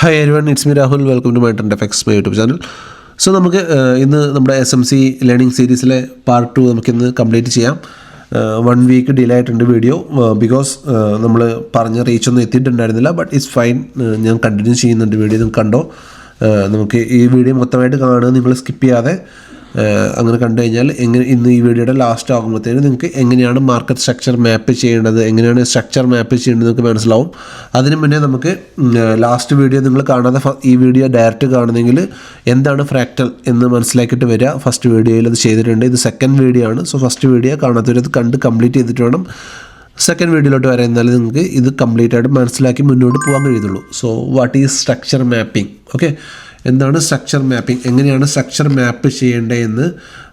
Hi everyone, it's me Rahul. Welcome to my Trend FX, my YouTube channel. So നമുക്ക് ഇന്ന് നമ്മുടെ SMC learning സീരീസിലെ part 2 നമുക്കിന്ന് complete ചെയ്യാം. 1 വീക്ക് ഡിലേ ആയിട്ടുണ്ട് വീഡിയോ ബിക്കോസ് നമ്മൾ പറഞ്ഞ റീച്ച് ഒന്നും എത്തിയിട്ടുണ്ടായിരുന്നില്ല. ബട്ട് ഇറ്റ്സ് ഫൈൻ, ഞാൻ കണ്ടിന്യൂ ചെയ്യുന്നുണ്ട് വീഡിയോ. നിങ്ങൾക്ക് കണ്ടോ? നമുക്ക് ഈ വീഡിയോ മൊത്തമായിട്ട് കാണുക, നിങ്ങൾ സ്കിപ്പ് ചെയ്യാതെ അങ്ങനെ കണ്ടു കഴിഞ്ഞാൽ ഇന്ന് ഈ വീഡിയോയുടെ ലാസ്റ്റ് ആകുമ്പോഴത്തേനും നിങ്ങൾക്ക് എങ്ങനെയാണ് മാർക്കറ്റ് സ്ട്രക്ചർ മാപ്പ് ചെയ്യേണ്ടത്, എങ്ങനെയാണ് സ്ട്രക്ചർ മാപ്പ് ചെയ്യേണ്ടത് നിങ്ങൾക്ക് മനസ്സിലാവും. അതിന് മുന്നേ നമുക്ക് ലാസ്റ്റ് വീഡിയോ നിങ്ങൾ കാണാതെ ഈ വീഡിയോ ഡയറക്റ്റ് കാണുന്നെങ്കിൽ എന്താണ് ഫ്രാക്റ്റൽ എന്ന് മനസ്സിലാക്കിയിട്ട് വരിക. ഫസ്റ്റ് വീഡിയോയിൽ അത് ചെയ്തിട്ടുണ്ട്. ഇത് സെക്കൻഡ് വീഡിയോ ആണ്. സോ ഫസ്റ്റ് വീഡിയോ കാണാത്തവരത് കണ്ട് കംപ്ലീറ്റ് ചെയ്തിട്ട് വേണം സെക്കൻഡ് വീഡിയോയിലോട്ട് വരാൻ. എന്നാലും നിങ്ങൾക്ക് ഇത് കംപ്ലീറ്റ് ആയിട്ട് മനസ്സിലാക്കി മുന്നോട്ട് പോകാൻ കഴിയുള്ളൂ. So what is structure mapping? Okay, എന്താണ് സ്ട്രക്ചർ മാപ്പിംഗ്, എങ്ങനെയാണ് സ്ട്രക്ചർ മാപ്പ് ചെയ്യേണ്ടതെന്ന്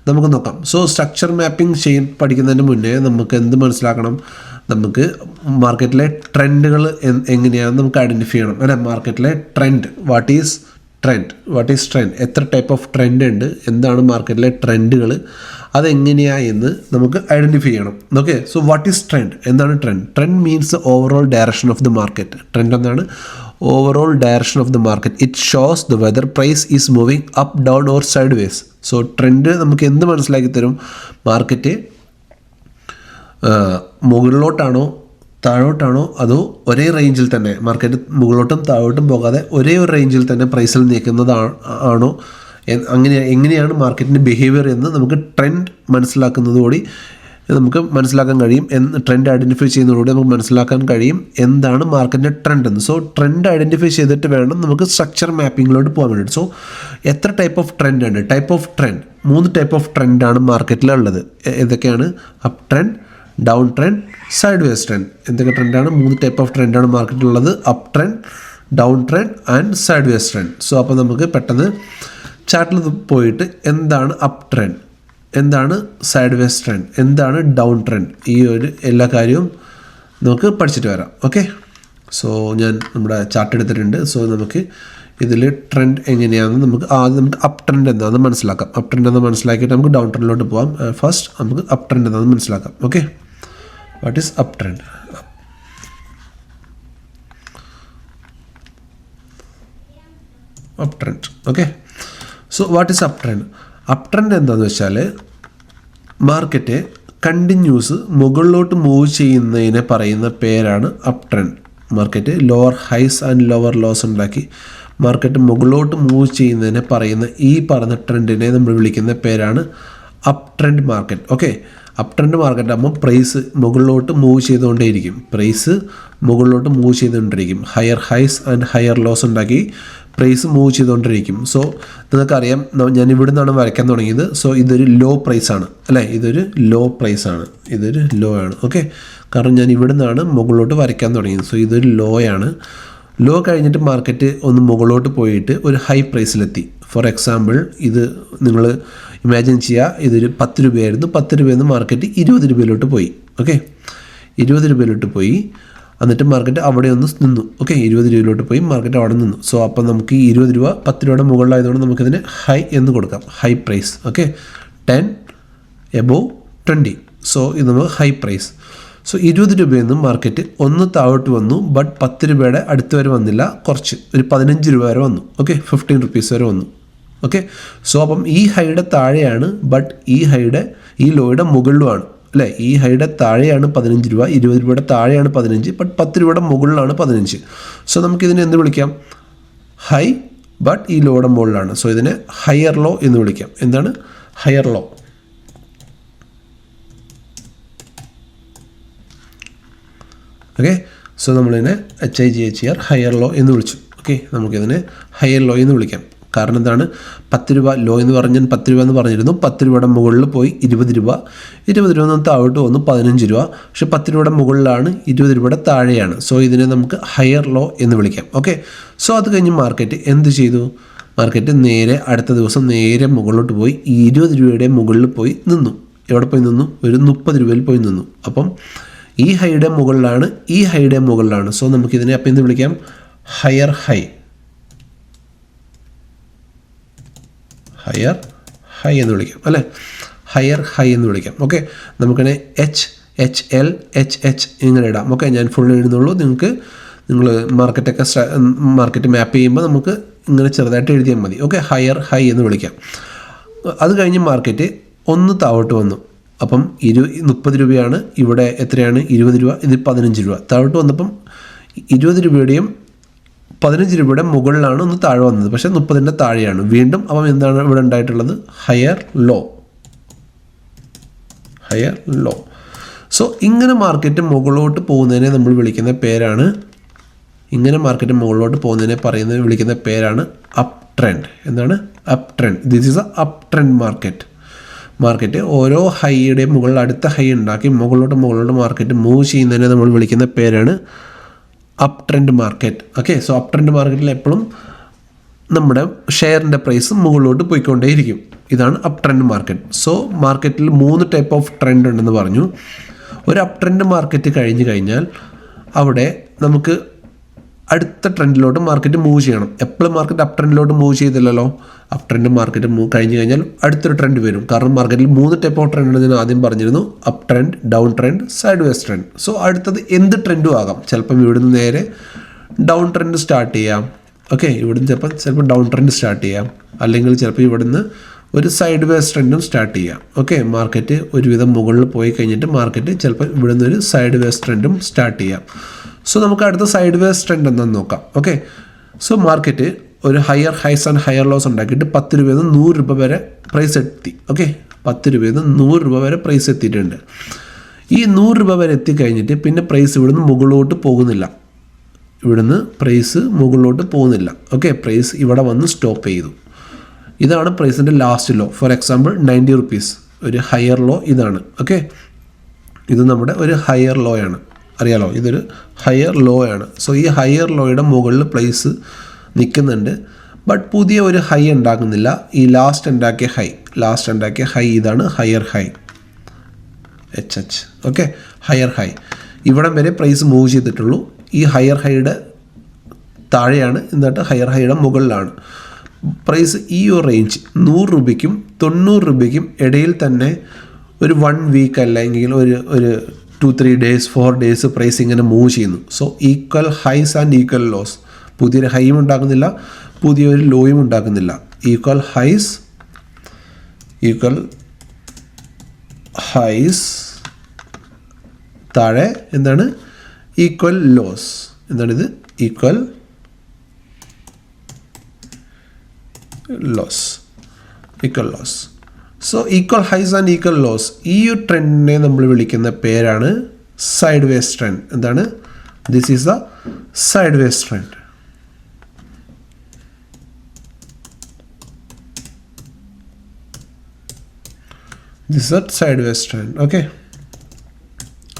നമുക്ക് നോക്കാം. സോ സ്ട്രക്ചർ മാപ്പിംഗ് പഠിക്കുന്നതിന് മുന്നേ നമുക്ക് എന്ത് മനസ്സിലാക്കണം? നമുക്ക് മാർക്കറ്റിലെ ട്രെൻഡുകൾ എങ്ങനെയാണെന്ന് നമുക്ക് ഐഡൻറ്റിഫൈ ചെയ്യണം. അല്ലെ, മാർക്കറ്റിലെ ട്രെൻഡ്, വാട്ട് ഈസ് ട്രെൻഡ്, എത്ര ടൈപ്പ് ഓഫ് ട്രെൻഡ് ഉണ്ട്, എന്താണ് മാർക്കറ്റിലെ ട്രെൻഡുകൾ, അതെങ്ങനെയാണ് എന്ന് നമുക്ക് ഐഡൻറ്റിഫൈ ചെയ്യണം. Okay, so what is trend? എന്താണ് trend? Trend means overall direction of the market. Trend എന്താണ്? Overall direction of the market. It shows the whether price is moving up, down or sideways. So trend നമുക്ക് എന്ത് മനസ്സിലാക്കി തരും? Market മുകളിലോട്ടാണോ താഴോട്ടാണോ അതോ ഒരേ റേഞ്ചിൽ തന്നെ, മാർക്കറ്റ് മുകളിലോട്ടും താഴോട്ടും പോകാതെ ഒരേ ഒരു റേഞ്ചിൽ തന്നെ പ്രൈസിൽ നിൽക്കുന്നതാണോ, എങ്ങനെയാണ് മാർക്കറ്റിൻ്റെ ബിഹേവിയർ എന്ന് നമുക്ക് ട്രെൻഡ് മനസ്സിലാക്കുന്നതോടെ നമുക്ക് മനസ്സിലാക്കാൻ കഴിയും. ട്രെൻഡ് ഐഡൻറ്റിഫൈ ചെയ്യുന്നതോടെ നമുക്ക് മനസ്സിലാക്കാൻ കഴിയും എന്താണ് മാർക്കറ്റിൻ്റെ ട്രെൻഡ് എന്ന്. സോ ട്രെൻഡ് ഐഡൻറ്റിഫൈ ചെയ്തിട്ട് വേണം നമുക്ക് സ്ട്രക്ചർ മാപ്പിങ്ങിലോട്ട് പോകാൻ വേണ്ടിയിട്ട്. സോ എത്ര ടൈപ്പ് ഓഫ് ട്രെൻഡ് ഉണ്ട്? Type of trend 3 type of ട്രെൻഡാണ് മാർക്കറ്റിലുള്ളത്. ഏതൊക്കെയാണ്? Up trend, down trend, sideways trend. എന്തൊക്കെ ട്രെൻഡാണ്? 3 ടൈപ്പ് ഓഫ് ട്രെൻഡാണ് മാർക്കറ്റിലുള്ളത്. Up trend, down trend and sideways trend. So അപ്പോൾ നമുക്ക് പെട്ടെന്ന് ചാർട്ടിൽ പോയിട്ട് എന്താണ് അപ്പ് ട്രെൻഡ്, എന്താണ് സൈഡ് വേസ് ട്രെൻഡ്, എന്താണ് ഡൗൺ ട്രെൻഡ്, ഈ ഒരു എല്ലാ കാര്യവും നമുക്ക് പഠിച്ചിട്ട് വരാം. ഓക്കെ, സോ ഞാൻ നമ്മുടെ ചാർട്ട് എടുത്തിട്ടുണ്ട്. സോ നമുക്ക് ഇതിൽ ട്രെൻഡ് എങ്ങനെയാണെന്ന് നമുക്ക് അപ്പ് ട്രെൻഡ് എന്താണെന്ന് മനസ്സിലാക്കാം. അപ്പ് ട്രെൻഡ് എന്ന് മനസ്സിലാക്കിയിട്ട് നമുക്ക് ഡൗൺ ട്രെൻഡിലോട്ട് പോകാം. ഫസ്റ്റ് നമുക്ക് അപ്പ് ട്രെൻഡ് എന്താണെന്ന് മനസ്സിലാക്കാം. Okay, what is up trend? Up trend. Okay, so what is up trend? Up trend എന്താണെന്ന് വെച്ചാൽ മാർക്കറ്റ് കണ്ടിന്യൂസ് മുകളിലോട്ട് മൂവ് ചെയ്യുന്നതിനെ പറയുന്ന പേരാണ് up trend. Market lower highs and lower lows ഉണ്ടാക്കി മാർക്കറ്റ് മുകളിലോട്ട് മൂവ് ചെയ്യുന്നതിനെ പറയുന്ന ഈ പറഞ്ഞ ട്രെൻഡിനെ നമ്മൾ വിളിക്കുന്ന പേരാണ് up trend market. Okay, up trend market ആകുമ്പോൾ പ്രൈസ് മുകളിലോട്ട് മൂവ് ചെയ്തുകൊണ്ടേയിരിക്കും. Higher highs and higher lows ഉണ്ടാക്കി പ്രൈസ് മൂവ് ചെയ്തുകൊണ്ടിരിക്കും. സോ നിങ്ങൾക്കറിയാം, ഞാൻ ഇവിടെ നിന്നാണ് വരയ്ക്കാൻ തുടങ്ങിയത്. സോ ഇതൊരു ലോ പ്രൈസാണ് അല്ലേ, ഇതൊരു ലോ ആണ്. ഓക്കെ, കാരണം ഞാൻ ഇവിടെ നിന്നാണ് മുകളിലോട്ട് വരയ്ക്കാൻ തുടങ്ങിയത്. സോ ഇതൊരു ലോ ആണ്. ലോ കഴിഞ്ഞിട്ട് മാർക്കറ്റ് ഒന്ന് മുകളിലോട്ട് പോയിട്ട് ഒരു ഹൈ പ്രൈസിലെത്തി. ഫോർ എക്സാമ്പിൾ, ഇത് നിങ്ങൾ ഇമാജിൻ ചെയ്യുക, ഇതൊരു 10 രൂപയായിരുന്നു. 10 രൂപയിൽ നിന്ന് മാർക്കറ്റ് 20 രൂപയിലോട്ട് പോയി. ഓക്കെ, 20 രൂപയിലോട്ട് പോയി. എന്നിട്ട് മാർക്കറ്റ് അവിടെ ഒന്ന് നിന്നു. ഓക്കെ, 20 രൂപയിലോട്ട് പോയി മാർക്കറ്റ് അവിടെ നിന്നു. സോ അപ്പം നമുക്ക് ഈ 20 രൂപ 10 രൂപയുടെ മുകളിലായതുകൊണ്ട് നമുക്കിതിന് ഹൈ എന്ന് കൊടുക്കാം, high price. Okay, 10 above 20. So ഇത് നമുക്ക് ഹൈ പ്രൈസ്. സോ 20 രൂപയിൽ നിന്ന് മാർക്കറ്റ് ഒന്ന് താഴോട്ട് വന്നു. ബട്ട് 10 രൂപയുടെ അടുത്ത് വരെ വന്നില്ല, കുറച്ച് ഒരു 15 രൂപ വരെ വന്നു. ഓക്കെ, 15 rupees വരെ വന്നു. ഓക്കെ, സോ അപ്പം ഈ ഹൈയുടെ താഴെയാണ്, ബട്ട് ഈ ലോയുടെ മുകളിലുമാണ് അല്ലേ. ഈ ഹൈയുടെ താഴെയാണ് 15 രൂപ, 20 രൂപയുടെ താഴെയാണ് 15, ബട്ട് 10 രൂപയുടെ മുകളിലാണ് 15. സോ നമുക്കിതിനെ എന്ത് വിളിക്കാം? ഹൈ, ബട്ട് ഈ ലോയുടെ മുകളിലാണ്. സോ ഇതിനെ ഹയർ ലോ എന്ന് വിളിക്കാം. എന്താണ് ഹയർ ലോ? ഓക്കെ, സോ നമ്മളിതിനെ HIGHER ഹയർ ലോ എന്ന് വിളിച്ചു. ഓക്കെ, നമുക്കിതിനെ ഹയർ ലോ എന്ന് വിളിക്കാം. കാരണം എന്താണ്? 10 രൂപ ലോ എന്ന് പറഞ്ഞാൽ 10 രൂപ എന്ന് പറഞ്ഞിരുന്നു. 10 രൂപയുടെ മുകളിൽ പോയി 20 രൂപ നിന്ന് താഴോട്ട് വന്നു 15 രൂപ. പക്ഷെ 10 രൂപയുടെ മുകളിലാണ്, 20 രൂപയുടെ താഴെയാണ്. സോ ഇതിനെ നമുക്ക് ഹയർ ലോ എന്ന് വിളിക്കാം. ഓക്കെ, സോ അത് കഴിഞ്ഞ് മാർക്കറ്റ് എന്ത് ചെയ്തു? മാർക്കറ്റ് നേരെ അടുത്ത ദിവസം നേരെ മുകളിലോട്ട് പോയി 20 രൂപയുടെ മുകളിൽ പോയി നിന്നു. എവിടെ പോയി നിന്നു? ഒരു 30 രൂപയിൽ പോയി നിന്നു. അപ്പം ഈ ഹൈയുടെ മുകളിലാണ്. സോ നമുക്കിതിനെ അപ്പം എന്ത് വിളിക്കാം? ഹയർ ഹൈ എന്ന് വിളിക്കാം അല്ലേ, ഹയർ ഹൈ എന്ന് വിളിക്കാം. ഓക്കെ, നമുക്കിനെ HHL HH ഇങ്ങനെ ഇടാം. ഓക്കെ, ഞാൻ ഫുൾ എഴുതുന്നുള്ളൂ. നിങ്ങൾ മാർക്കറ്റ് മാപ്പ് ചെയ്യുമ്പോൾ നമുക്ക് ഇങ്ങനെ ചെറുതായിട്ട് എഴുതിയാൽ മതി. ഓക്കെ, ഹയർ ഹൈ എന്ന് വിളിക്കാം. അത് കഴിഞ്ഞ് മാർക്കറ്റ് ഒന്ന് താഴോട്ട് വന്നു. അപ്പം 30 രൂപയാണ്, ഇവിടെ എത്രയാണ് 20 രൂപ, ഇത് 15 രൂപ. താഴോട്ട് വന്നപ്പം 20 രൂപയുടെയും 15 രൂപയുടെ മുകളിലാണ് ഒന്ന് താഴെ വന്നത്, പക്ഷേ 30ൻ്റെ താഴെയാണ് വീണ്ടും. അപ്പം എന്താണ് ഇവിടെ ഉണ്ടായിട്ടുള്ളത്? Higher low. സോ ഇങ്ങനെ മാർക്കറ്റ് മുകളിലോട്ട് പോകുന്നതിനെ നമ്മൾ വിളിക്കുന്ന പേരാണ്, വിളിക്കുന്ന പേരാണ് അപ്പ് ട്രെൻഡ്. എന്താണ്? Up trend. This is a up trend market ഓരോ ഹൈയുടെ മുകളിൽ അടുത്ത ഹൈ ഉണ്ടാക്കി മുകളിലോട്ട് മാർക്കറ്റ് മൂവ് ചെയ്യുന്നതിനെ നമ്മൾ വിളിക്കുന്ന പേരാണ് up trend market. Okay, so up trend മാർക്കറ്റിൽ എപ്പോഴും നമ്മുടെ ഷെയറിൻ്റെ പ്രൈസ് മുകളിലോട്ട് പോയിക്കൊണ്ടേയിരിക്കും. ഇതാണ് അപ്പ് ട്രെൻഡ് മാർക്കറ്റ്. സോ മാർക്കറ്റിൽ 3 ടൈപ്പ് ഓഫ് ട്രെൻഡ് ഉണ്ടെന്ന് പറഞ്ഞു. ഒരു അപ്പ് ട്രെൻഡ് മാർക്കറ്റ് കഴിഞ്ഞ് കഴിഞ്ഞാൽ അവിടെ നമുക്ക് അടുത്ത ട്രെൻഡിലോട്ട് മാർക്കറ്റ് മൂവ് ചെയ്യണം. എപ്പോഴും മാർക്കറ്റ് അപ്പ് ട്രെൻഡിലോട്ട് മൂവ് ചെയ്തില്ലല്ലോ. അപ്പ് ട്രെൻഡ് മാർക്കറ്റ് കഴിഞ്ഞ് കഴിഞ്ഞാൽ അടുത്തൊരു ട്രെൻഡ് വരും. കാരണം മാർക്കറ്റിൽ 3 ടൈപ്പ് ഓഫ് ട്രെൻഡ് ഉണ്ടെന്ന് ഞാൻ ആദ്യം പറഞ്ഞിരുന്നു. Up trend, down trend, sideways trend. So അടുത്തത് എന്ത് ട്രെൻഡും ആകാം. ചിലപ്പം ഇവിടുന്ന് നേരെ ഡൗൺ ട്രെൻഡ് സ്റ്റാർട്ട് ചെയ്യാം. ഓക്കെ, ഇവിടുന്ന് ചിലപ്പോൾ ഡൗൺ ട്രെൻഡ് സ്റ്റാർട്ട് ചെയ്യാം, അല്ലെങ്കിൽ ചിലപ്പോൾ ഇവിടുന്ന് ഒരു സൈഡ് വേസ് ട്രെൻഡും സ്റ്റാർട്ട് ചെയ്യാം. ഓക്കെ, മാർക്കറ്റ് ഒരുവിധം മുകളിൽ പോയി കഴിഞ്ഞിട്ട് മാർക്കറ്റ് ചിലപ്പോൾ ഇവിടുന്ന് ഒരു സൈഡ് വേസ് ട്രെൻഡും സ്റ്റാർട്ട് ചെയ്യാം. സോ നമുക്ക് അടുത്ത സൈഡ് വേസ് ട്രെൻഡ് എന്താണെന്ന് നോക്കാം. ഓക്കെ, സോ മാർക്കറ്റ് ഒരു higher highs and higher loss ഉണ്ടാക്കിയിട്ട് 10 രൂപയിൽ നിന്ന് 100 രൂപ വരെ പ്രൈസ് എത്തി. ഓക്കെ, 10 രൂപയിൽ നിന്ന് 100 രൂപ വരെ പ്രൈസ് എത്തിയിട്ടുണ്ട്. ഈ 100 രൂപ വരെ എത്തിക്കഴിഞ്ഞിട്ട് പിന്നെ പ്രൈസ് ഇവിടുന്ന് മുകളിലോട്ട് പോകുന്നില്ല. ഓക്കെ, പ്രൈസ് ഇവിടെ വന്ന് സ്റ്റോപ്പ് ചെയ്തു. ഇതാണ് പ്രൈസിൻ്റെ last low. For example 90 rupees ഒരു ഹയർ ലോ ഇതാണ്. ഓക്കെ, ഇത് നമ്മുടെ ഒരു ഹയർ ലോ ആണ്, അറിയാലോ, ഇതൊരു ഹയർ ലോ ആണ്. സോ ഈ ഹയർ ലോയുടെ മുകളിൽ പ്രൈസ് നിൽക്കുന്നുണ്ട്, ബട്ട് പുതിയ ഒരു ഹൈ ഉണ്ടാക്കുന്നില്ല. ഈ ലാസ്റ്റ് ഉണ്ടാക്കിയ ഹൈ ഇതാണ് higher high, HH. Okay, higher high ഇവിടം വരെ പ്രൈസ് മൂവ് ചെയ്തിട്ടുള്ളൂ. ഈ ഹയർ ഹൈയുടെ താഴെയാണ്, എന്നിട്ട് ഹയർ ഹൈയുടെ മുകളിലാണ് പ്രൈസ്. ഈ ഒരു റേഞ്ച് 100 രൂപയ്ക്കും 90 രൂപയ്ക്കും ഇടയിൽ തന്നെ ഒരു 1 വീക്ക് അല്ലെങ്കിൽ ഒരു 2-3 ഡേയ്സ് 4 ഡേയ്സ് പ്രൈസ് ഇങ്ങനെ മൂവ് ചെയ്യുന്നു. So equal highs and equal lows. പുതിയൊരു ഹൈയും ഉണ്ടാക്കുന്നില്ല, പുതിയൊരു ലോയും ഉണ്ടാക്കുന്നില്ല. ഈക്വൽ ഹൈസ് താഴെ എന്താണ്? Equal lows. എന്താണിത്? Equal lows. So equal highs and equal lows. ഈ ട്രെൻഡിനെ നമ്മൾ വിളിക്കുന്ന പേരാണ് സൈഡ് വേസ് ട്രെൻഡ്. എന്താണ്? This is the sideways trend. Okay,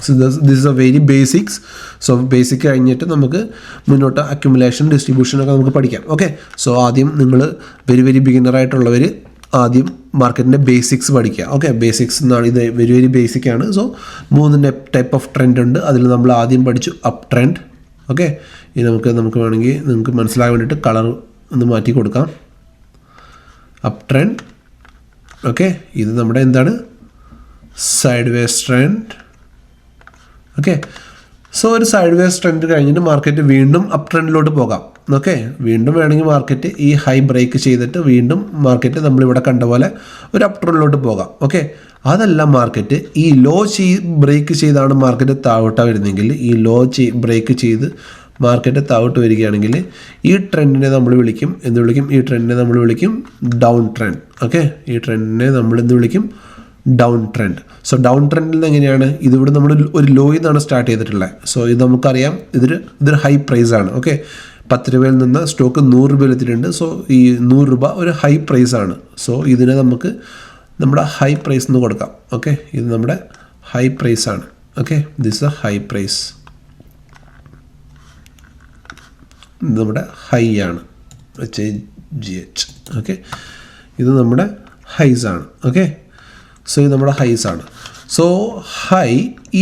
so this is a very basics. സോ ബേസിക് കഴിഞ്ഞിട്ട് നമുക്ക് മുന്നോട്ട് അക്യുമുലേഷൻ, ഡിസ്ട്രിബ്യൂഷനൊക്കെ നമുക്ക് പഠിക്കാം. ഓക്കെ, സോ ആദ്യം നിങ്ങൾ വെരി ബിഗിനറായിട്ടുള്ളവർ ആദ്യം മാർക്കറ്റിൻ്റെ ബേസിക്സ് പഠിക്കുക. ഓക്കെ, ബേസിക്സ് എന്നാണ്, ഇത് വെരി ബേസിക് ആണ്. സോ 3 ടൈപ്പ് ഓഫ് ട്രെൻഡ് ഉണ്ട്. അതിൽ നമ്മൾ ആദ്യം പഠിച്ചു അപ്പ് ട്രെൻഡ്. ഓക്കെ, ഇനി നമുക്ക് വേണമെങ്കിൽ നിങ്ങൾക്ക് മനസ്സിലാകാൻ വേണ്ടിയിട്ട് കളർ ഒന്ന് മാറ്റി കൊടുക്കാം. Up trend. ഓക്കെ, ഇത് നമ്മുടെ എന്താണ്? Sideways trend. Okay, so ഒരു സൈഡ് വേസ് ട്രെൻഡ് കഴിഞ്ഞിട്ട് മാർക്കറ്റ് വീണ്ടും അപ്പ് ട്രെൻഡിലോട്ട് പോകാം. ഓക്കെ, വീണ്ടും വേണമെങ്കിൽ മാർക്കറ്റ് ഈ ഹൈ ബ്രേക്ക് ചെയ്തിട്ട് വീണ്ടും മാർക്കറ്റ് നമ്മളിവിടെ കണ്ട പോലെ ഒരു അപ്പ് ട്രെൻഡിലോട്ട് പോകാം. ഓക്കെ, അതല്ല മാർക്കറ്റ് ഈ ലോ ബ്രേക്ക് ചെയ്താണ് മാർക്കറ്റ് താഴോട്ട് വരുന്നെങ്കിൽ, ഈ ലോ ബ്രേക്ക് ചെയ്ത് മാർക്കറ്റ് താഴോട്ട് വരികയാണെങ്കിൽ ഈ ട്രെൻഡിനെ നമ്മൾ വിളിക്കും ഡൗൺ ട്രെൻഡ്. ഓക്കെ, ഈ ട്രെൻഡിനെ നമ്മൾ എന്ത് വിളിക്കും? Down trend. സോ ഡൗൺ ട്രെൻഡിൽ എങ്ങനെയാണ്? ഇതിവിടെ നമ്മൾ ഒരു ലോയിൽ നിന്നാണ് സ്റ്റാർട്ട് ചെയ്തിട്ടുള്ളത്. സോ ഇത് നമുക്കറിയാം, ഇതൊരു ഹൈ പ്രൈസ് ആണ്. ഓക്കെ, 10 രൂപയിൽ നിന്ന് സ്റ്റോക്ക് 100 രൂപയിൽ എത്തിയിട്ടുണ്ട്. സോ ഈ 100 രൂപ ഒരു ഹൈ പ്രൈസ് ആണ്. സോ ഇതിനെ നമുക്ക് നമ്മുടെ ഹൈ പ്രൈസ് എന്ന് കൊടുക്കാം. ഓക്കെ, ഇത് നമ്മുടെ ഹൈ പ്രൈസ് ആണ്. Okay, this a high price. ഇത് നമ്മുടെ ഹൈ ആണ്, HIGH. ഓക്കെ, ഇത് നമ്മുടെ ഹൈസ് ആണ്. ഓക്കെ, സോ ഇത് നമ്മുടെ ഹൈസ് ആണ്. സോ ഹൈ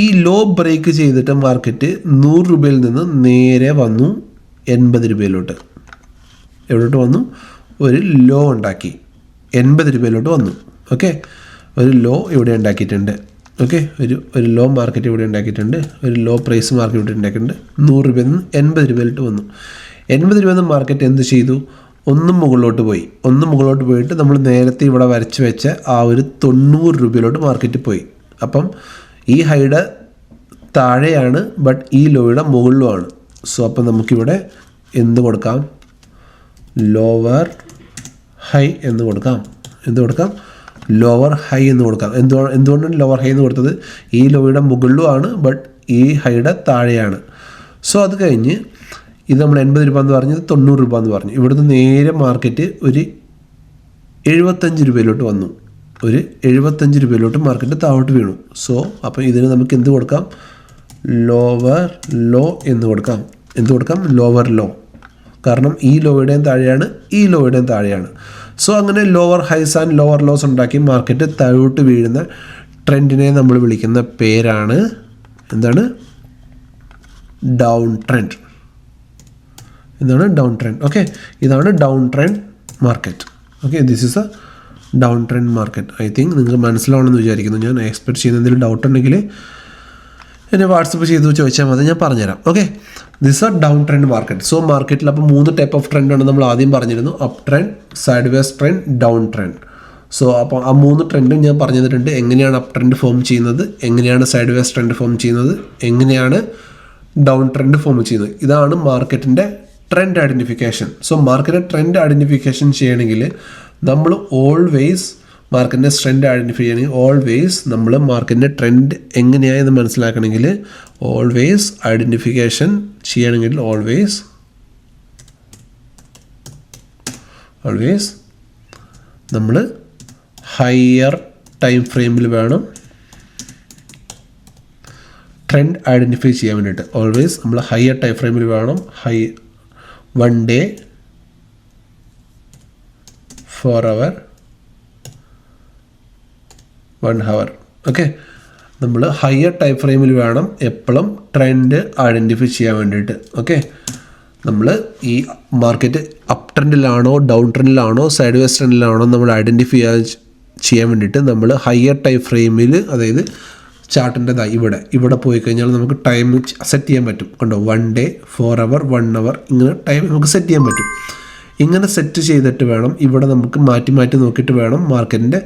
ഈ ലോ ബ്രേക്ക് ചെയ്തിട്ട് മാർക്കറ്റ് 100 രൂപയിൽ നിന്ന് നേരെ വന്നു 80 രൂപയിലോട്ട്. എവിടോട്ട് വന്നു? ഒരു ലോ ഉണ്ടാക്കി 80 രൂപയിലോട്ട് വന്നു. ഓക്കെ, ഒരു ലോ ഇവിടെ ഉണ്ടാക്കിയിട്ടുണ്ട്. ഓക്കെ, ഒരു ലോ മാർക്കറ്റ് ഇവിടെ ഉണ്ടാക്കിയിട്ടുണ്ട്, ഒരു ലോ പ്രൈസ് മാർക്കറ്റ് ഇവിടെ ഉണ്ടാക്കിയിട്ടുണ്ട്. 100 രൂപയിൽ നിന്ന് 80 രൂപയിലോട്ട് വന്നു. 80 രൂപയിൽ നിന്ന് മാർക്കറ്റ് എന്ത് ചെയ്തു? ഒന്നും മുകളിലോട്ട് പോയിട്ട് നമ്മൾ നേരത്തെ ഇവിടെ വരച്ച് വെച്ച ആ ഒരു 90 രൂപയിലോട്ട് മാർക്കറ്റ് പോയി. അപ്പം ഈ ഹൈയുടെ താഴെയാണ്, ബട്ട് ഈ ലോയുടെ മുകളിലുമാണ്. സോ അപ്പം നമുക്കിവിടെ എന്ത് കൊടുക്കാം? ലോവർ ഹൈ എന്ന് കൊടുക്കാം. ലോവർ ഹൈ എന്ന് കൊടുക്കാം. എന്തുകൊണ്ടാണ് ലോവർ ഹൈ എന്ന് കൊടുത്തത്? ഈ ലോയുടെ മുകളിലുമാണ്, ബട്ട് ഈ ഹൈയുടെ താഴെയാണ്. സോ അത് കഴിഞ്ഞ് ഇത് നമ്മൾ 80 രൂപ എന്ന് പറഞ്ഞത് 90 രൂപ എന്ന് പറഞ്ഞു. ഇവിടുന്ന് നേരെ മാർക്കറ്റ് ഒരു 75 രൂപയിലോട്ട് വന്നു. ഒരു 75 രൂപയിലോട്ട് മാർക്കറ്റ് താഴോട്ട് വീണു. സോ അപ്പം ഇതിന് നമുക്ക് എന്ത് കൊടുക്കാം? ലോവർ ലോ എന്ന് കൊടുക്കാം. Lower low. കാരണം ഈ ലോയുടെയും താഴെയാണ്, ഈ ലോയുടെയും താഴെയാണ്. സോ അങ്ങനെ lower highs and lower lows ഉണ്ടാക്കി മാർക്കറ്റ് താഴോട്ട് വീഴുന്ന ട്രെൻഡിനെ നമ്മൾ വിളിക്കുന്ന പേരാണ് എന്താണ്? Down trend. Down trend. Okay, ഇതാണ് down trend market. Okay, this is a down trend market. I think നിങ്ങൾക്ക് മനസ്സിലാവണമെന്ന് വിചാരിക്കുന്നു. ഞാൻ എക്സ്പെക്ട് ചെയ്യുന്ന എന്തെങ്കിലും ഡൗട്ട് ഉണ്ടെങ്കിൽ എന്നെ വാട്സപ്പ് ചെയ്ത് ചോദിച്ചാൽ മതി, ഞാൻ പറഞ്ഞുതരാം. Okay, this R down trend market. So മാർക്കറ്റിൽ അപ്പോൾ 3 ടൈപ്പ് ഓഫ് ട്രെൻഡാണ് നമ്മൾ ആദ്യം പറഞ്ഞിരുന്നു. Up trend, sideways trend, down trend. So അപ്പോൾ ആ 3 ട്രെൻഡും ഞാൻ പറഞ്ഞു തന്നിട്ടുണ്ട്. എങ്ങനെയാണ് അപ്പ് ട്രെൻഡ് ഫോം ചെയ്യുന്നത്, എങ്ങനെയാണ് സൈഡ് വേസ് ട്രെൻഡ് ഫോം ചെയ്യുന്നത്, എങ്ങനെയാണ് ഡൗൺ ട്രെൻഡ് ഫോം ചെയ്യുന്നത്. ഇതാണ് മാർക്കറ്റിൻ്റെ ട്രെൻഡ് ഐഡൻറ്റിഫിക്കേഷൻ. സോ മാർക്കറ്റിൻ്റെ ട്രെൻഡ് ഐഡൻറ്റിഫിക്കേഷൻ ചെയ്യണമെങ്കിൽ നമ്മൾ ഓൾവേസ് മാർക്കറ്റിൻ്റെ ട്രെൻഡ് ഐഡൻറ്റിഫൈ ചെയ്യണമെങ്കിൽ ഓൾവേസ് നമ്മൾ മാർക്കറ്റിൻ്റെ ട്രെൻഡ് എങ്ങനെയാണെന്ന് മനസ്സിലാക്കണമെങ്കിൽ ഓൾവേസ് ഐഡൻറ്റിഫിക്കേഷൻ ചെയ്യണമെങ്കിൽ ഓൾവേസ് നമ്മൾ ഹയർ ടൈം ഫ്രെയിമിൽ വേണം ട്രെൻഡ് ഐഡൻറ്റിഫൈ ചെയ്യാൻ വേണ്ടിയിട്ട്. ഓൾവേസ് നമ്മൾ ഹയർ ടൈം ഫ്രെയിമിൽ വേണം. 1 day, 4 hour, 1 hour. ഓക്കെ, നമ്മൾ ഹയർ ടൈം ഫ്രെയിമിൽ വേണം എപ്പോഴും ട്രെൻഡ് ഐഡൻറ്റിഫൈ ചെയ്യാൻ വേണ്ടിയിട്ട്. ഓക്കെ, നമ്മൾ ഈ മാർക്കറ്റ് അപ്പ് ട്രെൻഡിലാണോ ഡൗൺ ട്രെൻഡിലാണോ സൈഡ് വേസ് ട്രെൻഡിലാണോ നമ്മൾ ഐഡൻറ്റിഫൈ ചെയ്യാൻ വേണ്ടിയിട്ട് നമ്മൾ ഹയർ ടൈം ഫ്രെയിമിൽ, അതായത് ചാർട്ടിൻ്റെതായി ഇവിടെ പോയി കഴിഞ്ഞാൽ നമുക്ക് ടൈം സെറ്റ് ചെയ്യാൻ പറ്റും. കണ്ടോ, 1 day, 4 hour, 1 hour, ഇങ്ങനെ ടൈം നമുക്ക് സെറ്റ് ചെയ്യാൻ പറ്റും. ഇങ്ങനെ സെറ്റ് ചെയ്തിട്ട് വേണം ഇവിടെ നമുക്ക് മാറ്റി നോക്കിയിട്ട് വേണം മാർക്കറ്റിൻ്റെ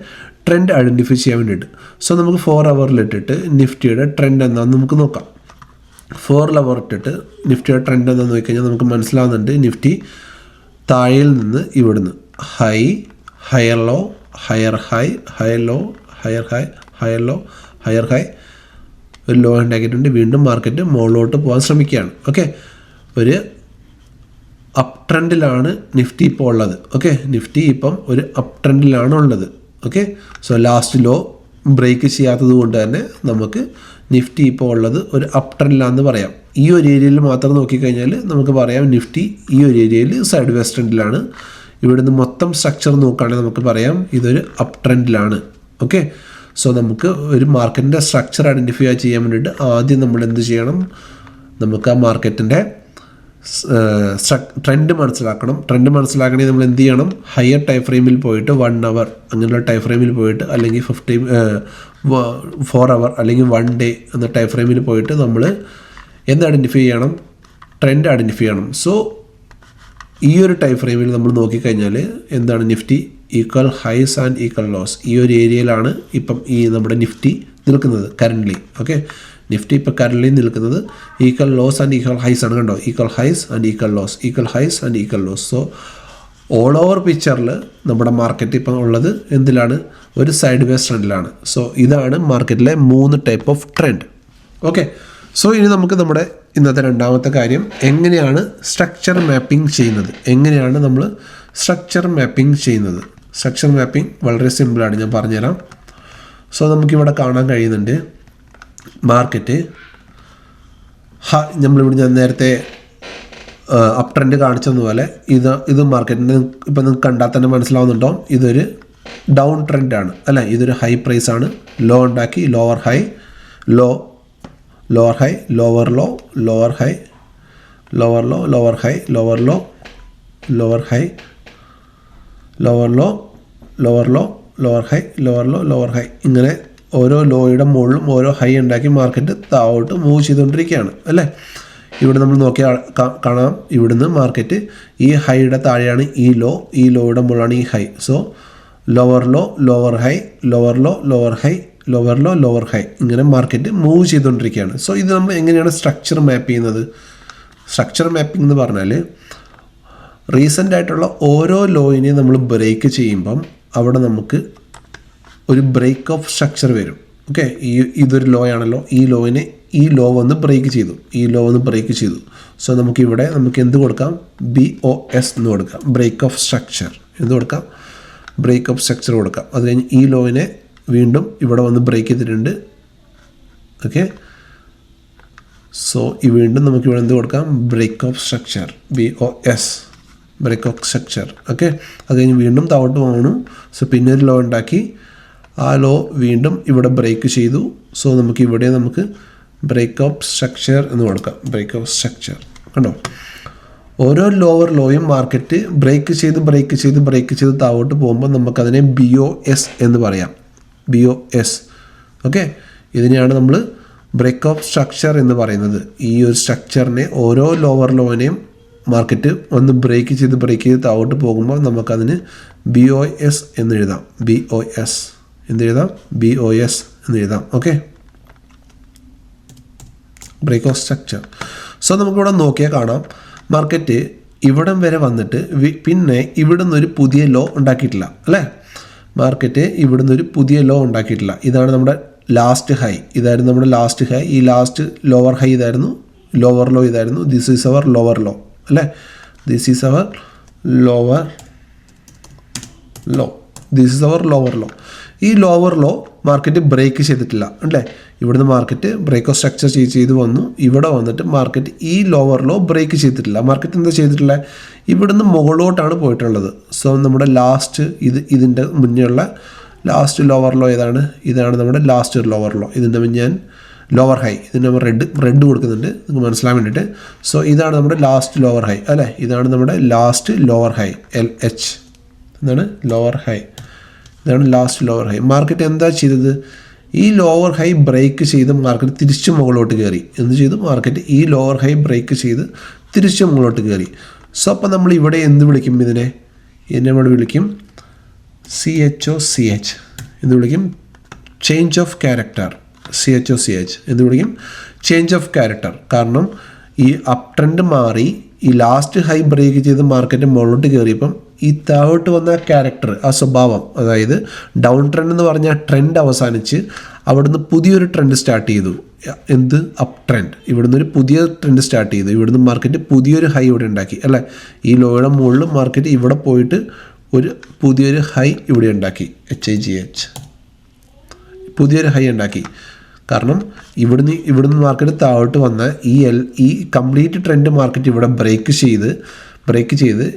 ട്രെൻഡ് ഐഡൻറ്റിഫൈ ചെയ്യാൻ വേണ്ടിയിട്ട്. സോ നമുക്ക് 4 hourലിട്ടിട്ട് നിഫ്റ്റിയുടെ ട്രെൻഡ് എന്താണെന്ന് നമുക്ക് നോക്കാം. 4 hour ഇട്ടിട്ട് നിഫ്റ്റിയുടെ ട്രെൻഡ് എന്താണെന്ന് നോക്കിക്കഴിഞ്ഞാൽ നമുക്ക് മനസ്സിലാവുന്നുണ്ട്. നിഫ്റ്റി താഴെയിൽ നിന്ന് ഇവിടുന്ന് higher low, higher high, higher low, higher high, higher low, higher high, ഒരു ലോ ഉണ്ടാക്കിയിട്ടുണ്ട്. വീണ്ടും മാർക്കറ്റ് മുകളിലോട്ട് പോകാൻ ശ്രമിക്കുകയാണ്. ഓക്കെ, ഒരു അപ്പ് ട്രെൻഡിലാണ് നിഫ്റ്റി ഇപ്പോൾ ഉള്ളത്. ഓക്കെ, നിഫ്റ്റി ഇപ്പം ഒരു അപ്പ് ട്രെൻഡിലാണ് ഉള്ളത്. Okay, so last low break ചെയ്യാത്തത് കൊണ്ട് തന്നെ നമുക്ക് നിഫ്റ്റി ഇപ്പോൾ ഉള്ളത് ഒരു അപ്പ് ട്രെൻഡിലാണെന്ന് പറയാം. ഈ ഒരു ഏരിയയിൽ മാത്രം നോക്കിക്കഴിഞ്ഞാൽ നമുക്ക് പറയാം നിഫ്റ്റി ഈ ഒരു ഏരിയയിൽ സൈഡ് വേസ് ട്രെൻഡിലാണ്. ഇവിടുന്ന് മൊത്തം സ്ട്രക്ചർ നോക്കുകയാണെങ്കിൽ നമുക്ക് പറയാം ഇതൊരു അപ്പ് ട്രെൻഡിലാണ്. ഓക്കെ, സോ നമുക്ക് ഒരു മാർക്കറ്റിൻ്റെ സ്ട്രക്ചർ ഐഡൻറ്റിഫൈ ചെയ്യാൻ വേണ്ടിയിട്ട് ആദ്യം നമ്മൾ എന്ത് ചെയ്യണം? നമുക്ക് ആ മാർക്കറ്റിൻ്റെ ട്രെൻഡ് മനസ്സിലാക്കണം. ട്രെൻഡ് മനസ്സിലാക്കണമെങ്കിൽ നമ്മൾ എന്ത് ചെയ്യണം? ഹയർ ടൈം ഫ്രെയിമിൽ പോയിട്ട് 1 hour അങ്ങനെയുള്ള ടൈം ഫ്രെയിമിൽ പോയിട്ട്, അല്ലെങ്കിൽ 4 hour അല്ലെങ്കിൽ 1 day എന്ന ടൈം ഫ്രെയിമിൽ പോയിട്ട് നമ്മൾ എന്ത് ഐഡൻറ്റിഫൈ ചെയ്യണം? ട്രെൻഡ് ഐഡൻറ്റിഫൈ ചെയ്യണം. സോ ഈ ഒരു ടൈം ഫ്രെയിമിൽ നമ്മൾ നോക്കിക്കഴിഞ്ഞാൽ എന്താണ്? Nifty equal highs and equal lows. ഈ ഒരു ഏരിയയിലാണ് ഇപ്പം ഈ നമ്മുടെ നിഫ്റ്റി നിൽക്കുന്നത് കറൻ്റ്ലി. ഓക്കെ, നിഫ്റ്റി ഇപ്പോൾ കറൻ്റ്ലി നിൽക്കുന്നത് equal lows and equal highs ആണ്. കണ്ടോ, equal highs and equal lows, equal highs and equal lows. So all over പിക്ചറിൽ നമ്മുടെ മാർക്കറ്റ് ഇപ്പം ഉള്ളത് എന്തിലാണ്? ഒരു സൈഡ് വേസ് ട്രെൻഡിലാണ്. സോ ഇതാണ് മാർക്കറ്റിലെ 3 type of trend. Okay, so ഇനി നമുക്ക് നമ്മുടെ ഇന്നത്തെ രണ്ടാമത്തെ കാര്യം, എങ്ങനെയാണ് സ്ട്രക്ചർ മാപ്പിംഗ് ചെയ്യുന്നത്. എങ്ങനെയാണ് നമ്മൾ സ്ട്രക്ചർ മാപ്പിംഗ് ചെയ്യുന്നത്? സ്ട്രക്ചർ മാപ്പിംഗ് വളരെ സിമ്പിളാണ്, ഞാൻ പറഞ്ഞുതരാം. സോ നമുക്കിവിടെ കാണാൻ കഴിയുന്നുണ്ട് മാർക്കറ്റ് നമ്മളിവിടെ ഞാൻ നേരത്തെ അപ്പ് ട്രെൻഡ് കാണിച്ചതുപോലെ ഇത് മാർക്കറ്റിൻ്റെ ഇപ്പം നിങ്ങൾക്ക് കണ്ടാൽ തന്നെ മനസ്സിലാവുന്നുണ്ടോ? ഇതൊരു ഡൗൺ ട്രെൻഡാണ് അല്ലേ? ഇതൊരു ഹൈ പ്രൈസാണ്. ലോ ഉണ്ടാക്കി, lower high, lower high, lower low, lower high, lower low, lower high, lower low, lower high, lower low, lower low, lower high, lower low, lower high, ഇങ്ങനെ ഓരോ ലോയുടെ മുകളിലും ഓരോ ഹൈ ഉണ്ടാക്കി മാർക്കറ്റ് താഴോട്ട് മൂവ് ചെയ്തുകൊണ്ടിരിക്കുകയാണ് അല്ലേ. ഇവിടെ നമ്മൾ നോക്കിയാൽ കാണാം, ഇവിടുന്ന് മാർക്കറ്റ് ഈ ഹൈയുടെ താഴെയാണ് ഈ ലോയുടെ മുകളിലാണ് ഈ high. So lower low lower high, lower low lower high, lower low lower high, ഇങ്ങനെ മാർക്കറ്റ് മൂവ് ചെയ്തുകൊണ്ടിരിക്കുകയാണ്. സോ ഇത് നമ്മൾ എങ്ങനെയാണ് സ്ട്രക്ചർ മാപ്പ് ചെയ്യുന്നത്? സ്ട്രക്ചർ മാപ്പിംഗ് എന്ന് പറഞ്ഞാൽ റീസെൻ്റ് ആയിട്ടുള്ള ഓരോ ലോയിനെയും നമ്മൾ ബ്രേക്ക് ചെയ്യുമ്പം അവിടെ നമുക്ക് ഒരു ബ്രേക്ക് ഓഫ് സ്ട്രക്ചർ വരും. ഓക്കെ, ഇതൊരു ലോ ആണല്ലോ, ഈ ലോ വന്ന് ബ്രേക്ക് ചെയ്തു. സോ നമുക്കിവിടെ എന്ത് കൊടുക്കാം? BOS എന്ന് കൊടുക്കാം, ബ്രേക്ക് ഓഫ് സ്ട്രക്ചർ എന്ന് കൊടുക്കാം, ബ്രേക്ക് ഓഫ് സ്ട്രക്ചർ കൊടുക്കാം. അത് കഴിഞ്ഞ് ഈ ലോയിനെ വീണ്ടും ഇവിടെ വന്ന് ബ്രേക്ക് ചെയ്തിട്ടുണ്ട്. ഓക്കെ, സോ വീണ്ടും നമുക്കിവിടെ എന്ത് കൊടുക്കാം? Break of structure, BOS, break of structure. Okay, അത് കഴിഞ്ഞ് വീണ്ടും താഴോട്ട് പോകണം. സോ പിന്നെ ഒരു ലോ ഉണ്ടാക്കി, ആ ലോ വീണ്ടും ഇവിടെ ബ്രേക്ക് ചെയ്തു. സോ നമുക്ക് ബ്രേക്ക് ഓഫ് സ്ട്രക്ചർ എന്ന് കൊടുക്കാം, ബ്രേക്ക് ഓഫ് സ്ട്രക്ചർ. കണ്ടോ, ഓരോ ലോവർ ലോയും മാർക്കറ്റ് ബ്രേക്ക് ചെയ്ത് താഴോട്ട് പോകുമ്പോൾ നമുക്കതിനെ BOS എന്ന് പറയാം, BOS. ഓക്കെ, ഇതിനെയാണ് നമ്മൾ ബ്രേക്ക് ഓഫ് സ്ട്രക്ചർ എന്ന് പറയുന്നത്. ഈ ഒരു സ്ട്രക്ചറിനെ ഓരോ ലോവർ ലോവിനെയും മാർക്കറ്റ് ഒന്ന് ബ്രേക്ക് ചെയ്ത് താഴോട്ട് പോകുമ്പോൾ നമുക്കതിന് BOS എന്ന് എഴുതാം, BOS എന്ന് എഴുതാം. Okay, break of structure. So നമുക്കിവിടെ നോക്കിയാൽ കാണാം, മാർക്കറ്റ് ഇവിടം വരെ വന്നിട്ട് പിന്നെ ഇവിടുന്ന് ഒരു പുതിയ ലോ ഉണ്ടാക്കിയിട്ടില്ല അല്ലേ. മാർക്കറ്റ് ഇവിടുന്ന് ഒരു പുതിയ ലോ ഉണ്ടാക്കിയിട്ടില്ല. ഇതാണ് നമ്മുടെ ലാസ്റ്റ് ഹൈ, ഇതായിരുന്നു നമ്മുടെ ലാസ്റ്റ് ഹൈ. ഈ ലാസ്റ്റ് ലോവർ ഹൈ ഇതായിരുന്നു, ലോവർ ലോ ഇതായിരുന്നു. This is our lower low അല്ലേ, this is our lower low. ഈ ലോവർ ലോ മാർക്കറ്റ് ബ്രേക്ക് ചെയ്തിട്ടില്ല അല്ലേ. ഇവിടുന്ന് മാർക്കറ്റ് ബ്രേക്ക് ഓഫ് സ്ട്രക്ചർ ചെയ്ത് വന്നു. ഇവിടെ വന്നിട്ട് മാർക്കറ്റ് ഈ ലോവർ ലോ ബ്രേക്ക് ചെയ്തിട്ടില്ല. മാർക്കറ്റ് എന്താ ചെയ്തിട്ടുള്ളത്? ഇവിടുന്ന് മുകളിലോട്ടാണ് പോയിട്ടുള്ളത്. സോ നമ്മുടെ ലാസ്റ്റ് ഇതിൻ്റെ മുന്നേയുള്ള ലാസ്റ്റ് ലോവർ ലോ ഇതാണ് നമ്മുടെ ലാസ്റ്റ് ലോവർ ലോ. ഇതിൻ്റെ ഞാൻ ലോവർ ഹൈ, ഇതിന് നമ്മൾ റെഡ് കൊടുക്കുന്നുണ്ട് നിങ്ങൾക്ക് മനസ്സിലാൻ വേണ്ടിയിട്ട്. സോ ഇതാണ് നമ്മുടെ ലാസ്റ്റ് ലോവർ ഹൈ അല്ലേ, ഇതാണ് നമ്മുടെ ലാസ്റ്റ് ലോവർ ഹൈ, LH എന്നാണ് ലോവർ ഹൈ. ഇതാണ് ലാസ്റ്റ് ലോവർ ഹൈ. മാർക്കറ്റ് എന്താ ചെയ്തത്? ഈ ലോവർ ഹൈ ബ്രേക്ക് ചെയ്ത് മാർക്കറ്റ് തിരിച്ച് മുകളിലോട്ട് കയറി. എന്ത് ചെയ്തു? മാർക്കറ്റ് ഈ ലോവർ ഹൈ ബ്രേക്ക് ചെയ്ത് തിരിച്ച് മുകളിലോട്ട് കയറി. സോ അപ്പോൾ നമ്മൾ ഇവിടെ എന്ത് വിളിക്കും? ഇതിനെ നമ്മൾ വിളിക്കും CH എന്ന് വിളിക്കും, ചേഞ്ച് ഓഫ് ക്യാരക്ടർ. CH എന്ന് വിളിക്കും, ചേഞ്ച് ഓഫ് ക്യാരക്ടർ. കാരണം ഈ അപ് ട്രെൻഡ് മാറി ഈ ലാസ്റ്റ് ഹൈ ബ്രേക്ക് ചെയ്ത് മാർക്കറ്റ് മുകളിലോട്ട് കയറിയപ്പം ഈ താഴോട്ട് വന്ന ക്യാരക്ടർ, ആ സ്വഭാവം, അതായത് ഡൗൺ ട്രെൻഡ് എന്ന് പറഞ്ഞാൽ ട്രെൻഡ് അവസാനിച്ച് അവിടുന്ന് പുതിയൊരു ട്രെൻഡ് സ്റ്റാർട്ട് ചെയ്തു. എന്ത്? Up trend. ഇവിടുന്ന് ഒരു പുതിയ ട്രെൻഡ് സ്റ്റാർട്ട് ചെയ്തു. ഇവിടുന്ന് മാർക്കറ്റ് പുതിയൊരു ഹൈ ഇവിടെ ഉണ്ടാക്കി അല്ലേ. ഈ ലോയുടെ മുകളിൽ മാർക്കറ്റ് ഇവിടെ പോയിട്ട് ഒരു പുതിയൊരു ഹൈ ഇവിടെ ഉണ്ടാക്കി, HIGH, പുതിയൊരു ഹൈ ഉണ്ടാക്കി. കാരണം ഇവിടുന്ന് മാർക്കറ്റ് താഴോട്ട് വന്ന ഈ കംപ്ലീറ്റ് ട്രെൻഡ് മാർക്കറ്റ് ഇവിടെ ബ്രേക്ക് ചെയ്ത്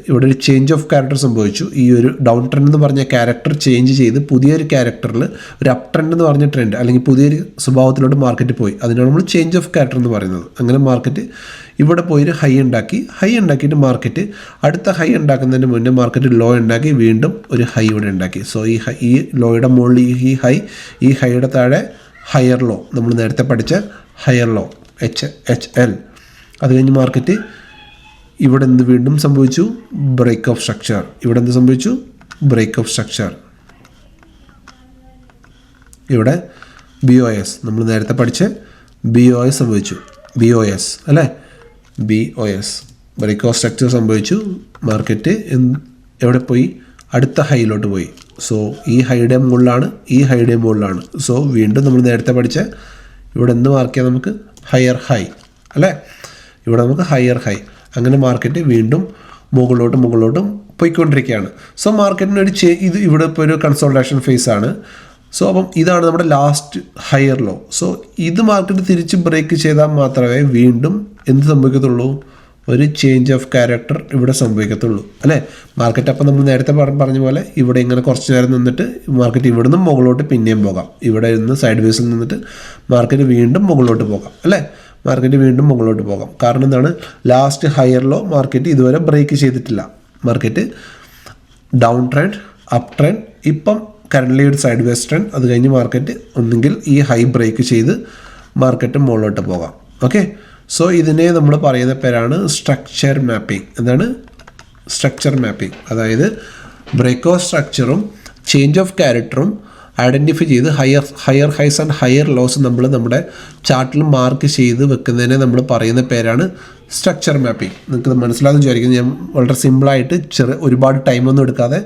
ഇവിടെ ഒരു ചേഞ്ച് ഓഫ് ക്യാരക്ടർ സംഭവിച്ചു. ഈ ഒരു ഡൗൺ ട്രെൻഡ് എന്ന് പറഞ്ഞ ക്യാരക്ടർ ചേഞ്ച് ചെയ്ത് പുതിയൊരു ക്യാരക്ടറിൽ ഒരു അപ് ട്രെൻഡ് എന്ന് പറഞ്ഞ ട്രെൻഡ് അല്ലെങ്കിൽ പുതിയൊരു സ്വഭാവത്തിലോട്ട് മാർക്കറ്റ് പോയി. അതിനാണ് നമ്മൾ ചേഞ്ച് ഓഫ് ക്യാരക്ടർ എന്ന് പറയുന്നത്. അങ്ങനെ മാർക്കറ്റ് ഇവിടെ പോയൊരു ഹൈ ഉണ്ടാക്കിയിട്ട് മാർക്കറ്റ് അടുത്ത ഹൈ ഉണ്ടാക്കുന്നതിന് മുന്നേ മാർക്കറ്റ് ലോ ഉണ്ടാക്കി, വീണ്ടും ഒരു ഹൈ ഇവിടെ ഉണ്ടാക്കി. സോ ഈ ലോയുടെ മുകളിൽ ഈ ഹൈയുടെ താഴെ ഹയർ ലോ, നമ്മൾ നേരത്തെ പഠിച്ച ഹയർ ലോ, HL. അത് കഴിഞ്ഞ് മാർക്കറ്റ് ഇവിടെ എന്ത് വീണ്ടും സംഭവിച്ചു? Break of structure. ഇവിടെ എന്ത് സംഭവിച്ചു? Break of structure. ഇവിടെ BOS, നമ്മൾ നേരത്തെ പഠിച്ച BOS സംഭവിച്ചു, BOS അല്ലേ, BOS, ബ്രേക്ക് ഓഫ് സ്ട്രക്ചർ സംഭവിച്ചു. മാർക്കറ്റ് എവിടെ പോയി? അടുത്ത ഹൈയിലോട്ട് പോയി. സോ ഈ ഹൈയുടെ മുകളിലാണ്, സോ വീണ്ടും നമ്മൾ നേരത്തെ പഠിച്ച ഇവിടെ എന്ത് മാർക്ക് ചെയ്യാം? നമുക്ക് ഹയർ ഹൈ അല്ലേ, ഇവിടെ നമുക്ക് ഹയർ ഹൈ. അങ്ങനെ മാർക്കറ്റ് വീണ്ടും മുകളിലോട്ടും പോയിക്കൊണ്ടിരിക്കുകയാണ്. സോ മാർക്കറ്റിന് ഇത് ഇവിടെ ഇപ്പോൾ ഒരു കൺസോൾട്ടേഷൻ ഫേസ് ആണ്. സോ അപ്പം ഇതാണ് നമ്മുടെ ലാസ്റ്റ് ഹയർ ലോ. സോ ഇത് മാർക്കറ്റ് തിരിച്ച് ബ്രേക്ക് ചെയ്താൽ മാത്രമേ വീണ്ടും എന്ത് സംഭവിക്കത്തുള്ളൂ? ഒരു ചേഞ്ച് ഓഫ് ക്യാരക്ടർ ഇവിടെ സംഭവിക്കത്തുള്ളൂ അല്ലേ. മാർക്കറ്റ് അപ്പം നമ്മൾ നേരത്തെ പറഞ്ഞ പോലെ ഇവിടെ ഇങ്ങനെ കുറച്ച് നേരം നിന്നിട്ട് മാർക്കറ്റ് ഇവിടെ നിന്ന് മുകളിലോട്ട് പിന്നെയും പോകാം. ഇവിടെ നിന്ന് സൈഡ് വേസിൽ നിന്നിട്ട് മാർക്കറ്റ് വീണ്ടും മുകളിലോട്ട് പോകാം അല്ലേ. മാർക്കറ്റ് വീണ്ടും മുകളിലോട്ട് പോകാം. കാരണം എന്താണ്? ലാസ്റ്റ് ഹയർ ലോ മാർക്കറ്റ് ഇതുവരെ ബ്രേക്ക് ചെയ്തിട്ടില്ല. Market down trend, up trend, ഇപ്പം കറൻ്റ്ലി ഒരു സൈഡ് വേസ് ട്രെൻഡ്, അത് കഴിഞ്ഞ് മാർക്കറ്റ് ഒന്നുകിൽ ഈ ഹൈ ബ്രേക്ക് ചെയ്ത് മാർക്കറ്റ് മുകളിലോട്ട് പോകാം. ഓക്കെ, സോ ഇതിനെ നമ്മൾ പറയുന്ന പേരാണ് സ്ട്രക്ചർ മാപ്പിംഗ്. എന്താണ് സ്ട്രക്ചർ മാപ്പിംഗ്? അതായത് ബ്രേക്ക് ഓഫ് സ്ട്രക്ചറും ചേഞ്ച് ഓഫ് ക്യാരക്ടറും ഐഡൻറ്റിഫൈ ചെയ്ത് higher highs and higher lows നമ്മൾ നമ്മുടെ ചാർട്ടിൽ മാർക്ക് ചെയ്ത് വെക്കുന്നതിനെ നമ്മൾ പറയുന്ന പേരാണ് സ്ട്രക്ചർ മാപ്പിംഗ്. നിങ്ങൾക്ക് മനസ്സിലാകുന്ന വിചാരിക്കുന്നു. ഞാൻ വളരെ സിമ്പിളായിട്ട് ഒരുപാട് ടൈമൊന്നും എടുക്കാതെ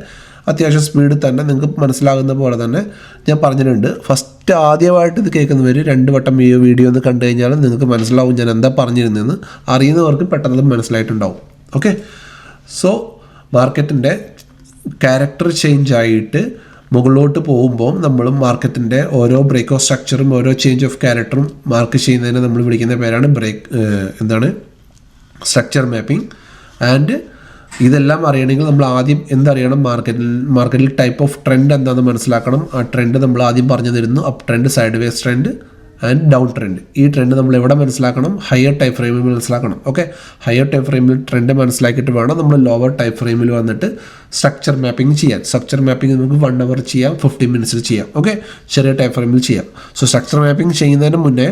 അത്യാവശ്യം സ്പീഡിൽ തന്നെ നിങ്ങൾക്ക് മനസ്സിലാകുന്ന പോലെ തന്നെ ഞാൻ പറഞ്ഞിട്ടുണ്ട്. ഫസ്റ്റ് ആദ്യമായിട്ട് ഇത് കേൾക്കുന്നവർ 2 വട്ടം ഈ വീഡിയോ ഒന്ന് കണ്ടു കഴിഞ്ഞാൽ നിങ്ങൾക്ക് മനസ്സിലാവും ഞാൻ എന്താ പറഞ്ഞിരുന്നതെന്ന്. അറിയുന്നവർക്ക് പെട്ടെന്ന് മനസ്സിലായിട്ടുണ്ടാവും. ഓക്കെ, സോ മാർക്കറ്റിൻ്റെ ക്യാരക്ടർ ചേഞ്ച് ആയിട്ട് മുകളിലോട്ട് പോകുമ്പോൾ നമ്മൾ മാർക്കറ്റിൻ്റെ ഓരോ ബ്രേക്ക് ഓഫ് സ്ട്രക്ചറും ഓരോ ചേഞ്ച് ഓഫ് ക്യാരക്ടറും മാർക്ക് ചെയ്യുന്നതിനെ നമ്മൾ വിളിക്കുന്ന പേരാണ് സ്ട്രക്ചർ മാപ്പിംഗ്. ആൻഡ് ഇതെല്ലാം അറിയണമെങ്കിൽ നമ്മൾ ആദ്യം എന്തറിയണം? മാർക്കറ്റിൽ ടൈപ്പ് ഓഫ് ട്രെൻഡ് എന്താണെന്ന് മനസ്സിലാക്കണം. ആ ട്രെൻഡ് നമ്മൾ ആദ്യം പറഞ്ഞു തരുന്നു. Up trend, sideways trend and down trend. ഈ ട്രെൻഡ് നമ്മൾ എവിടെ മനസ്സിലാക്കണം? ഹയർ ടൈപ്പ് ഫ്രെയിമിൽ മനസ്സിലാക്കണം. ഓക്കെ, ഹയർ ടൈപ്പ് ഫ്രെയിമിൽ ട്രെൻഡ് മനസ്സിലാക്കിയിട്ട് വേണം നമ്മൾ ലോവർ ടൈപ്പ് ഫ്രെയിമിൽ വന്നിട്ട് സ്ട്രക്ചർ മാപ്പിംഗ് ചെയ്യാൻ. സ്ട്രക്ചർ മാപ്പിംഗ് നമുക്ക് 1 hour ചെയ്യാം, 15 minutes ചെയ്യാം. ഓക്കെ, ചെറിയ ടൈപ്പ് ഫ്രെയിമിൽ ചെയ്യാം. സോ സ്ട്രക്ചർ മാപ്പിംഗ് ചെയ്യുന്നതിന് മുന്നേ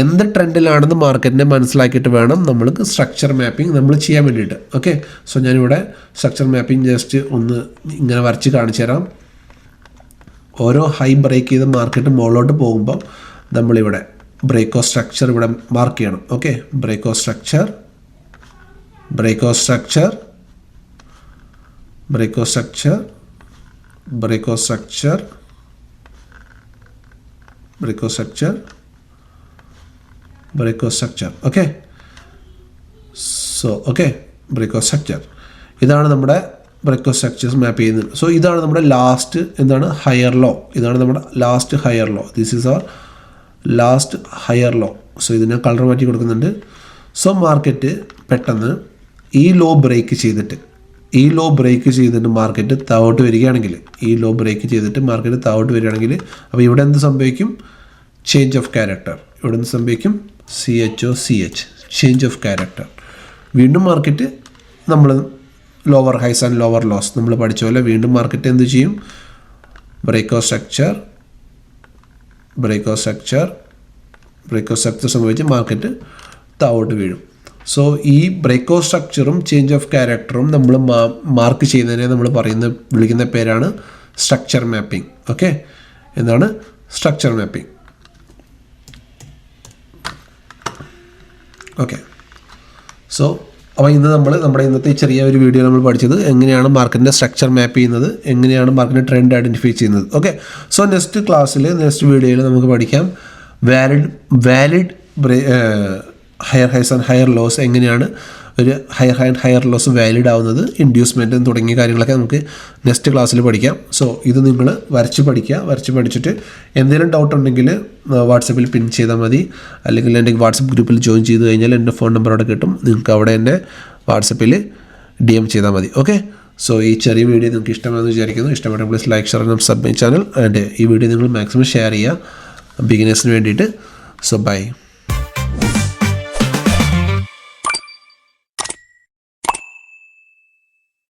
എന്ത് ട്രെൻഡിലാണെന്ന് മാർക്കറ്റിനെ മനസ്സിലാക്കിയിട്ട് വേണം നമ്മൾക്ക് സ്ട്രക്ചർ മാപ്പിംഗ് നമ്മൾ ചെയ്യാൻ വേണ്ടിയിട്ട്. ഓക്കെ, സോ ഞാനിവിടെ സ്ട്രക്ചർ മാപ്പിംഗ് ജസ്റ്റ് ഒന്ന് ഇങ്ങനെ വരച്ച് കാണിച്ചു തരാം. ഓരോ ഹൈ ബ്രേക്ക് ചെയ്ത് മാർക്കറ്റ് മുകളിലോട്ട് പോകുമ്പോൾ നമ്മളിവിടെ ബ്രേക്ക് ഓഫ് സ്ട്രക്ചർ ഇവിടെ മാർക്ക് ചെയ്യണം. Okay, break of structure, break of structure, break of structure, break of structure, break of structure, break of structure. Okay, so okay, break of structure ഇതാണ് നമ്മുടെ break of structures മാപ്പ് ചെയ്യുന്നത്. So ഇതാണ് നമ്മുടെ last എന്താണ് higher low. ഇതാണ് നമ്മുടെ last higher low. This is our last higher low. So ഇതിനെ colour മാറ്റി കൊടുക്കുന്നുണ്ട്. സോ മാർക്കറ്റ് പെട്ടെന്ന് ഈ ലോ ബ്രേക്ക് ചെയ്തിട്ട് മാർക്കറ്റ് താഴോട്ട് വരികയാണെങ്കിൽ, ഈ ലോ ബ്രേക്ക് ചെയ്തിട്ട് മാർക്കറ്റ് താഴോട്ട് വരികയാണെങ്കിൽ, അപ്പോൾ ഇവിടെ എന്ത് സംഭവിക്കും? Change of character. ഇവിടെ എന്ത് സംഭവിക്കും? CH change of character. വീണ്ടും മാർക്കറ്റ് നമ്മൾ lower highs and lower lows നമ്മൾ പഠിച്ച പോലെ വീണ്ടും മാർക്കറ്റ് എന്ത് ചെയ്യും? Break of structure, break of structure, break of structure സംഭവിച്ച് മാർക്കറ്റ് താഴോട്ട് വീഴും. സോ ഈ ബ്രേക്ക് ഓഫ് സ്ട്രക്ചറും ചേഞ്ച് ഓഫ് ക്യാരക്ടറും നമ്മൾ മാർക്ക് ചെയ്യുന്നതിനെ നമ്മൾ വിളിക്കുന്ന പേരാണ് സ്ട്രക്ചർ മാപ്പിംഗ്. ഓക്കെ, എന്താണ് സ്ട്രക്ചർ മാപ്പിംഗ്? ഓക്കെ, സോ അപ്പോൾ ഇന്ന് നമ്മുടെ ഇന്നത്തെ ചെറിയ ഒരു വീഡിയോ നമ്മൾ പഠിച്ചത് എങ്ങനെയാണ് മാർക്കറ്റിൻ്റെ സ്ട്രക്ചർ മാപ്പ് ചെയ്യുന്നത്, എങ്ങനെയാണ് മാർക്കറ്റിൻ്റെ ട്രെൻഡ് ഐഡൻറ്റിഫൈ ചെയ്യുന്നത്. ഓക്കെ, സോ നെക്സ്റ്റ് വീഡിയോയിൽ നമുക്ക് പഠിക്കാം valid higher highs and higher loss, എങ്ങനെയാണ് ഒരു higher high and higher loss valid ആവുന്നത്, ഇൻഡ്യൂസ്മെൻറ്റ് തുടങ്ങിയ കാര്യങ്ങളൊക്കെ നമുക്ക് നെക്സ്റ്റ് ക്ലാസ്സിൽ പഠിക്കാം. സോ ഇത് നിങ്ങൾ വരച്ച് പഠിച്ചിട്ട് എന്തെങ്കിലും ഡൗട്ട് ഉണ്ടെങ്കിൽ വാട്സപ്പിൽ പിൻ ചെയ്താൽ മതി. അല്ലെങ്കിൽ എൻ്റെ വാട്സപ്പ് ഗ്രൂപ്പിൽ ജോയിൻ ചെയ്ത് കഴിഞ്ഞാൽ എൻ്റെ ഫോൺ നമ്പർ അവിടെ കിട്ടും. നിങ്ങൾക്ക് അവിടെ തന്നെ വാട്സപ്പിൽ DM ചെയ്താൽ മതി. ഓക്കെ, സോ ഈ ചെറിയ വീഡിയോ നിങ്ങൾക്ക് ഇഷ്ടമാണെന്ന് വിചാരിക്കുന്നു. ഇഷ്ടപ്പെട്ട please like, share and sub my channel. And ഈ വീഡിയോ നിങ്ങൾ മാക്സിമം ഷെയർ ചെയ്യുക ബിഗിനേഴ്സിന് വേണ്ടിയിട്ട്. So by.